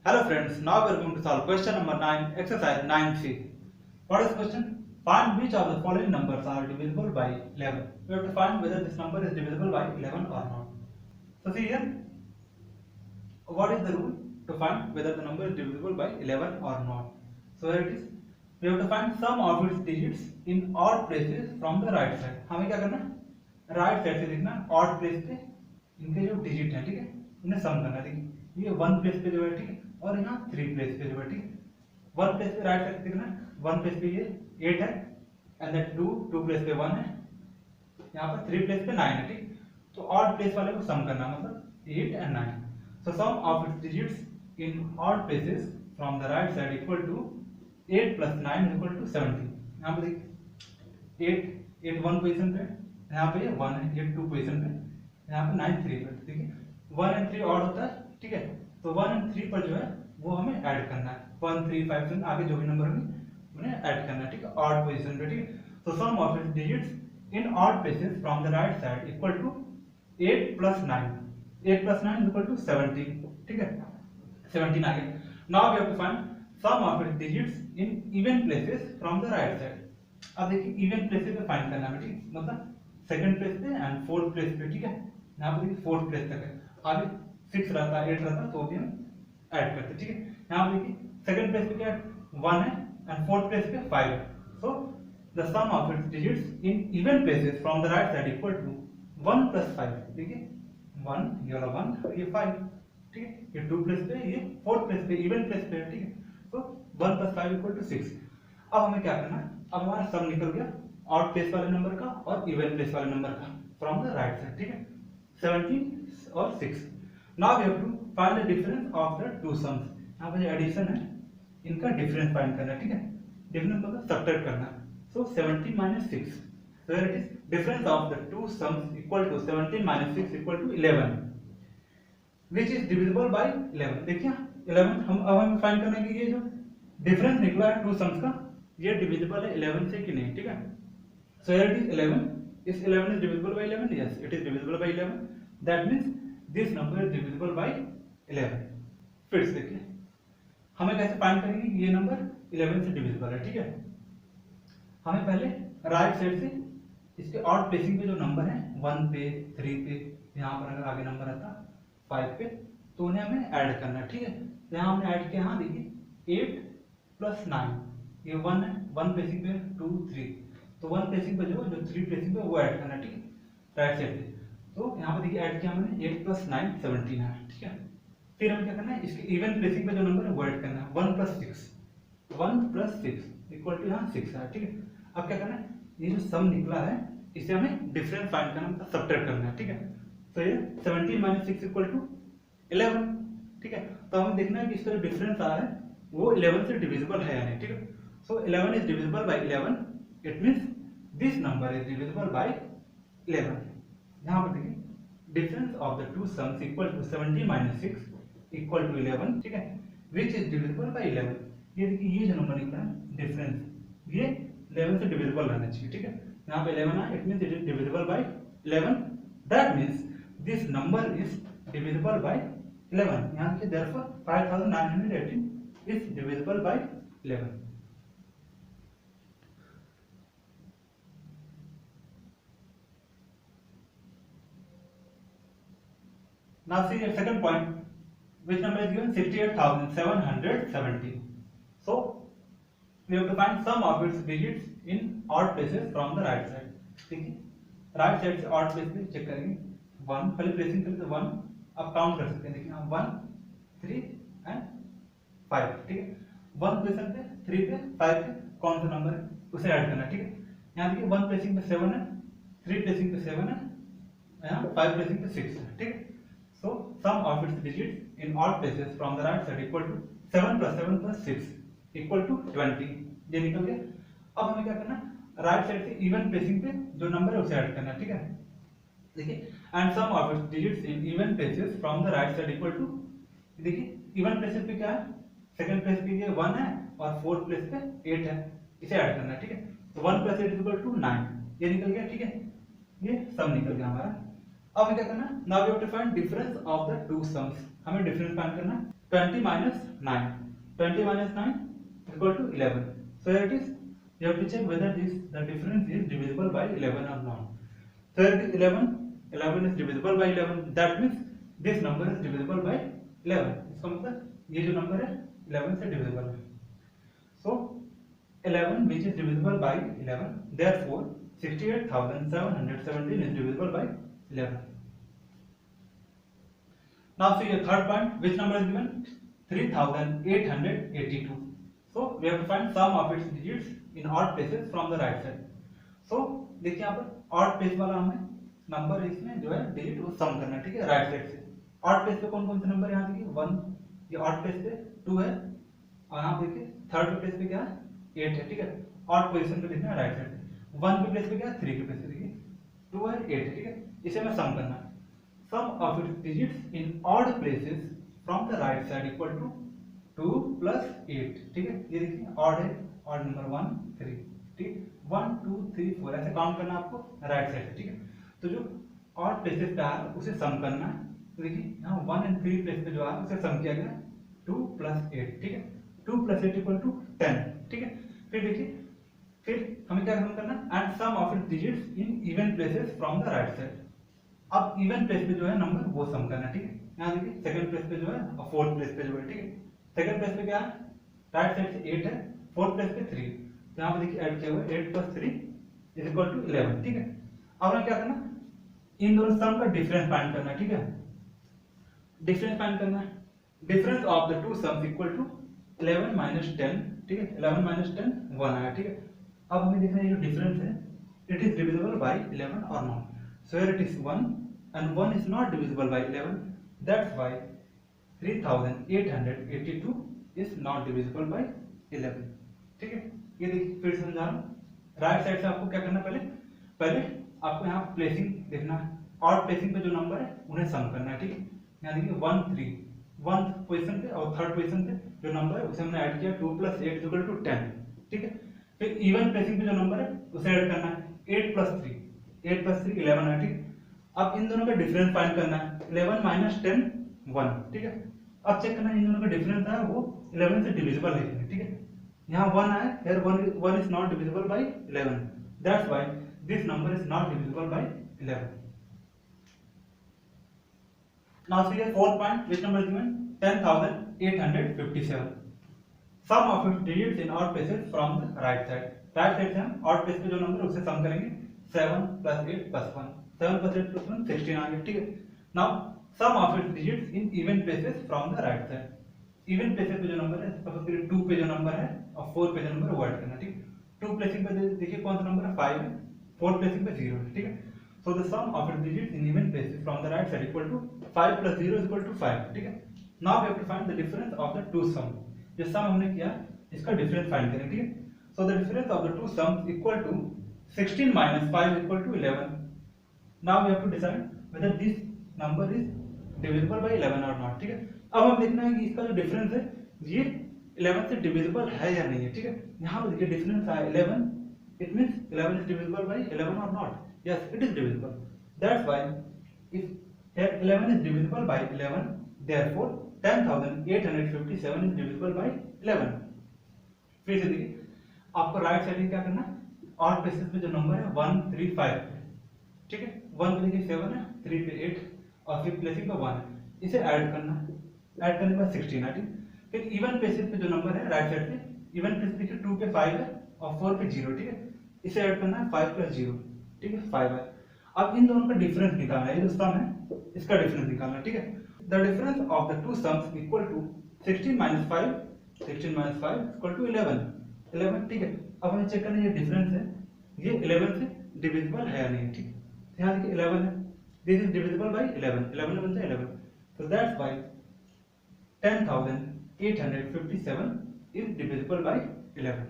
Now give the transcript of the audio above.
Hello friends, now we are going to solve question number 9, exercise 9C. What is the question? Find which of the following numbers are divisible by 11. We have to find whether this number is divisible by 11 or not. So see here, what is the rule to find whether the number is divisible by 11 or not? So here it is. We have to find sum of its digits in odd places from the right side. हमें क्या करना है? Right side से देखना odd place पे इनके जो digit है, ठीक है, उन्हें सम करना। देखिए ये वन प्लेस पे जो है, ठीक है, और यहाँ थ्री प्लेस पे जो है, ठीक है। वन प्लेस पे राइट साइड देखना, वन प्लेस पे ये 8 है एंड देन टू प्लेस पे 1 है, यहाँ पर थ्री प्लेस पे 9 है, ठीक। तो ऑड प्लेस वाले को सम करना, मतलब 8 and 9। So sum of its digits in odd places from the right side equal to 8 plus 9 is equal to 17। यहाँ पे देखिए 8 1 पोजीशन पे, यहाँ पे 1 है, 8 2 पोजीशन पे, यहाँ पे 9 3 पे। देखिए 1 एंड 3 ऑड होता है, ठीक है, तो 1 एंड 3 पर जो है वो हमें ऐड करना है। 1 3 5 7 आगे जो भी नंबर होंगे उन्हें ऐड करना है, ठीक है, ऑड पोजीशन पे, ठीक है। तो sum of its digits in odd places from the right side equal to 8 plus 9। 8 plus 9 is equal to 17, ठीक है, 17 आ गया। Now we have to find sum of its digits in even places from the right side। अब देखिए even places पे find करना है, ठीक, मतलब सेकंड प्लेस पे एंड फोर्थ प्लेस पे, ठीक है। यहाँ पे देखिए फोर्थ प्लेस तक है, आगे 6 रहता है 8 रहता है तो भी हम ऐड करते हैं, ठीक है। यहाँ पे देखिए सेकंड प्लेस पे क्या है 1 है एंड फोर्थ प्लेस पे 5 है। So the sum of its digits in even places from the right side equal to 1 plus 5। देखिए 1 ये वाला 1 ये 5, ठीक है, ये 2 प्लेस पे, ये 4 प्लेस पे, इवन प्लेस पे, ठीक है। तो 1 plus 5 इक्वल टू 6। अब हमें क्या करना है, अब हमारा सम निकल गया ऑड प्लेस वाले नंबर का और इवन प्लेस वाले नंबर का फ्रॉम द राइट साइड, ठीक है, 17 और 6। Now we have to find the difference of the two sums. यहाँ पे जो एडिशन है इनका डिफरेंस फाइंड करना है, ठीक है, डिफरेंस मतलब सब्ट्रैक्ट करना है। सो 17 minus 6, so here it is, difference of the two sums equal to 17 minus 6 equal to 11, which is divisible by 11। देखिए 11 हमें फाइंड करना है कि ये जो डिफरेंस निकला है टू सम्स का ये डिविजिबल है 11 से कि नहीं, ठीक है। सो हियर इट इज 11, इस 11 is divisible by 11, yes it is divisible by 11, that means this number is divisible by 11। फिर से देखिए हमें कैसे फाइंड करेंगे कि ये नंबर 11 से डिविजिबल है, ठीक है। हमें पहले राइट साइड से इसके ऑड प्लेसिंग पे जो नंबर है 1 पे 3 पे, यहाँ पर अगर आगे नंबर आता 5 पे तो उन्हें हमें ऐड करना है, ठीक है। तो यहाँ हमने ऐड किया, हाँ देखिए 8 plus 9 ये 1 है, 1 प्लेसिंग पे 2 3, तो 1 प्लेसिंग पे जो 3 प्लेसिंग पे वो ऐड करना है, ठीक है, राइट साइड से। तो यहाँ पे देखिए ऐड किया हमने 8 plus 9 17 है, ठीक है। फिर हमें क्या करना है, इसके इवन प्लेसिंग पे जो नंबर है वो ऐड करना है, 1 plus 6 इक्वल टू यहाँ 6 है, ठीक है। अब क्या करना है, ये जो सम निकला है इसे हमें डिफरेंस फाइंड करना, मतलब सब्ट्रैक्ट करना है, ठीक है। तो ये 17 minus 6 इक्वल टू 11, ठीक है। तो हमें देखना है कि इसका जो डिफरेंस आ रहा है वो 11 से डिविजिबल है या नहीं, ठीक है। So 11 is divisible by 11, it means this number is divisible by 11। यहाँ पर देखिए difference of the two sums equal to 17 minus 6 equal to 11, ठीक है, व्हिच इज डिविजिबल बाय 11। ये देखिए ये जो नंबर निकला है डिफरेंस ये 11 से डिविजिबल रहना चाहिए, ठीक है। यहाँ पे 11 है, it means it is divisible by 11, that means this number is divisible by 11। यहाँ देखिए therefore 5918 is divisible by 11। Now see your second point, which number is given 68,770. So we have to find sum of its digits in odd places from the right side। देखिए right side से odd place पे check करेंगे, 1 पहले placing करें तो 1, अब count कर सकते हैं, देखिए 1 3 एंड 5, ठीक है। 1 प्लेसिंग पे 3 पे 5 पे कौन सा नंबर है उसे ऐड करना, ठीक है। यहाँ देखिए 1 प्लेसिंग पे 7 है, 3 प्लेसिंग पे 7 है, यहाँ 5 प्लेसिंग पे 6 है, ठीक है। So sum of its digits in odd places from the right side equal to 7 plus 7 plus 6 equal to 20, ये निकल गया। अब हमें क्या करना है, राइट साइड से इवन प्लेसिंग पे जो नंबर है उसे ऐड करना है, ठीक है। देखिए and sum of its digits in even places from the right side equal to, देखिए इवन प्लेसेस पे क्या है, सेकंड प्लेस पे ये 1 है और फोर्थ प्लेस पे 8 है, इसे ऐड करना है, ठीक है। तो 1 plus 8 इक्वल टू 9, ये निकल गया, ठीक है, ये सम निकल गया हमारा। अब हमें क्या करना है, now we have to find difference of the two sums. हमें डिफरेंस फाइंड करना है, 20 minus 9. 20 minus 9 is equal to 11. So here it is. You have to check whether the difference is divisible by 11 or not. So here it is 11. 11 is divisible by 11. That means this number is divisible by 11. इसका मतलब ये जो number है 11 से divisible है. So 11 which is divisible by 11. Therefore 68,717 is divisible by 11. Now see your third point. Which number is given? 3,882. So we have to find sum of its digits in odd places from the right side. So देखिए यहाँ पर odd place वाला हमें number इसमें जो है digit वो सम करना है, ठीक है, राइट साइड से. ऑड प्लेस पे कौन कौन से नंबर यहाँ देखिए 1, ये ऑड प्लेस पे 2 है, और यहाँ देखिए थर्ड प्लेस पे क्या है 8 है, ठीक है. ऑड पोजीशन पे देखना है राइट साइड से. 1 के प्लेस पे क्या है 3 के प्लेस पे देखिए 2 है 8 है, ठीक है. इसे हमें सम करना है. Sum of its digits in odd places from the right side equal to 2 plus 8, ठीक है. ये देखिए ऑड है, ऑड नंबर 1 3, ठीक है. 1 2 3 4 ऐसे काउंट करना आपको राइट साइड से, ठीक है. तो जो ऑड प्लेसेस पे आया उसे सम करना है. तो देखिए यहाँ 1 and 3 प्लेस पे जो आया उसे सम किया गया 2 plus 8, ठीक है. 2 plus 8 इक्वल टू 10, ठीक है. फिर देखिए फिर हमें क्या सम करना है, and sum of its digits in even places from the right side. अब इवन प्लेस पे जो है नंबर वो सम करना है, ठीक है. यहाँ देखिए सेकंड प्लेस पे जो है और फोर्थ प्लेस पे जो है, ठीक है. सेकंड प्लेस पे क्या है राइट साइड से 8 है, फोर्थ प्लेस पे 3. तो यहाँ पे देखिए ऐड किया हुआ है 8 plus 3 इज इक्वल टू 11, ठीक है. अब हमें क्या करना, इन दोनों सम का डिफरेंस फाइंड करना है, ठीक है. डिफरेंस फाइंड करना है. Difference of the two sums equal to 11 minus 10, ठीक है. 11 minus 10 1 आया, ठीक है. अब हमें देखना है ये जो डिफरेंस है इट इज डिविजिबल बाय 11 और not. So here it is 1 and 1 is not divisible by 11. That's why 3,882 is not divisible by 11, ठीक है. ये देखिए फिर समझा रहा हूँ. राइट साइड से आपको क्या करना, पहले आपको यहाँ प्लेसिंग देखना है. ऑड प्लेसिंग पे जो नंबर है उन्हें सम करना है, ठीक है. यहाँ देखिए 1 3 1 पोजीशन पे और थर्ड पोजीशन पे जो नंबर है उसे हमने ऐड किया 2 plus 8 इक्वल टू 10, ठीक है. फिर इवन प्लेसिंग पे जो नंबर है उसे ऐड करना है 8 plus 3 11 है, ठीक है. अब इन दोनों का डिफरेंस फाइंड करना है. 11 minus 10 1, ठीक है. अब चेक करना है इन दोनों का डिफरेंस है वो 11 से डिविजिबल है, ठीक है. यहाँ 1 आया, here 1 is not divisible by 11. That's why this number is not divisible by 11. Now see the fourth point. Which number is given? 10,857. Sum of its digits in odd places from the right side. Right side से हम odd place पे जो number है उसे सम करेंगे. 7 plus 8 plus 1. 7 plus 8 plus 1 16 आ गया, ठीक है. Now sum of its digits in even places from the right side. Even places पे जो नंबर है, सपोज करिए 2 पे जो नंबर है और 4 पे जो नंबर है वो ऐड करना, ठीक है. 2 प्लेसिंग पे देखिए कौन सा नंबर है 5 है, 4 प्लेसिंग पे 0 है, ठीक है. So the sum of its digits in even places from the right side equal to 5 plus 0 equal to 5, ठीक है. Now we have to find the difference of the two sum. जो sum हमने किया इसका डिफरेंस फाइंड करें, ठीक है. So the difference of the two sums equal to 16 minus 5 equal to 11. Now we have to decide whether this number is divisible by 11 और not, ठीक है. अब हम देखना है कि इसका जो डिफरेंस है ये 11 से डिविजिबल है या नहीं है, ठीक है. यहाँ पर देखिए डिफरेंस है 11, it means 11 is divisible by 11 or not. Yes, it is divisible. That's why if 11 is divisible by 11, therefore 10,857 is divisible by 11. फिर से देखिए आपको राइट साइड में क्या करना है, ऑड प्लेसेस पे जो नंबर है 1 3 5, ठीक है. 1 पे देखिए 7 है, 3 पे 8 और फिर प्लेसिंग पे 1 है, इसे ऐड करना है. ऐड करने के बाद 16 है, ठीक. फिर इवन प्लेसेस पे जो नंबर है राइट साइड पे, इवन प्लेस देखिए 2 पे 5 है और 4 पे 0, ठीक है. इसे ऐड करना है 5 plus 0, ठीक है 5 है. अब इन दोनों का डिफरेंस निकालना है, ये जो सम है इसका डिफरेंस निकालना है, ठीक है. The difference of the two sums equal to 16 minus 5 equal to 11, ठीक है. अब हमें चेक करना है ये डिफरेंस है ये 11 से डिविजिबल है या नहीं, ठीक है. यहाँ देखिए 11 है, दिस इज डिविजिबल बाय 11, 11 बनता है 11. So that's why 10,857 is divisible by 11.